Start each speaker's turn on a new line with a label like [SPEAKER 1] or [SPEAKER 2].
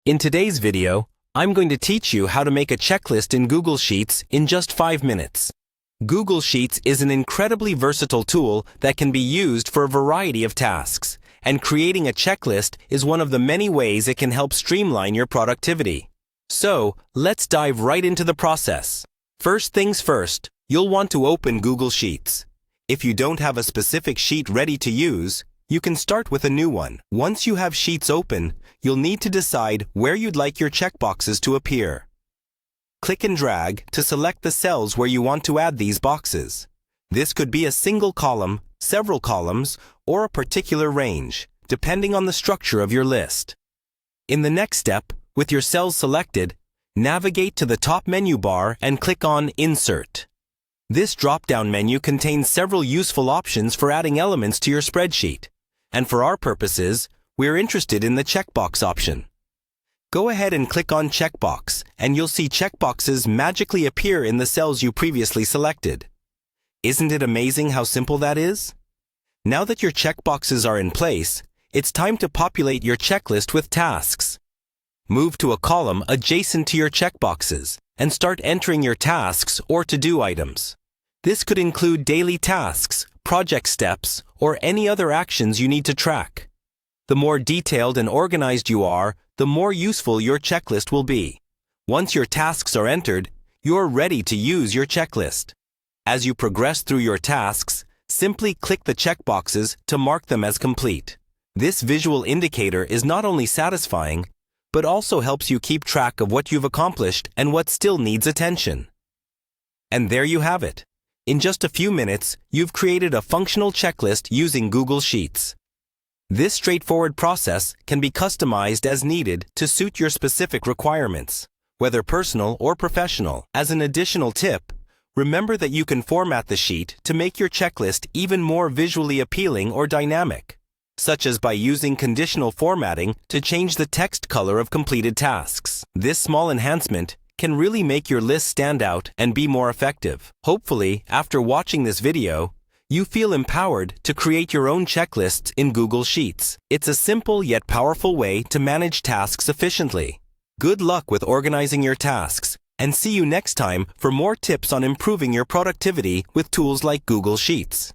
[SPEAKER 1] In today's video, I'm going to teach you how to make a checklist in Google Sheets in just 5 minutes. Google Sheets is an incredibly versatile tool that can be used for a variety of tasks, and creating a checklist is one of the many ways it can help streamline your productivity. So, let's dive right into the process. First things first, you'll want to open Google Sheets. If you don't have a specific sheet ready to use, you can start with a new one. Once you have Sheets open, you'll need to decide where you'd like your checkboxes to appear. Click and drag to select the cells where you want to add these boxes. This could be a single column, several columns, or a particular range, depending on the structure of your list. In the next step, with your cells selected, navigate to the top menu bar and click on Insert. This drop-down menu contains several useful options for adding elements to your spreadsheet. And for our purposes, we're interested in the checkbox option. Go ahead and click on Checkbox, and you'll see checkboxes magically appear in the cells you previously selected. Isn't it amazing how simple that is? Now that your checkboxes are in place, it's time to populate your checklist with tasks. Move to a column adjacent to your checkboxes and start entering your tasks or to-do items. This could include daily tasks, project steps, or any other actions you need to track. The more detailed and organized you are, the more useful your checklist will be. Once your tasks are entered, you're ready to use your checklist. As you progress through your tasks, simply click the checkboxes to mark them as complete. This visual indicator is not only satisfying, but also helps you keep track of what you've accomplished and what still needs attention. And there you have it. In just a few minutes, you've created a functional checklist using Google Sheets. This straightforward process can be customized as needed to suit your specific requirements, whether personal or professional. As an additional tip, remember that you can format the sheet to make your checklist even more visually appealing or dynamic, such as by using conditional formatting to change the text color of completed tasks. This small enhancement can really make your list stand out and be more effective. Hopefully, after watching this video, you feel empowered to create your own checklists in Google Sheets. It's a simple yet powerful way to manage tasks efficiently. Good luck with organizing your tasks, and see you next time for more tips on improving your productivity with tools like Google Sheets.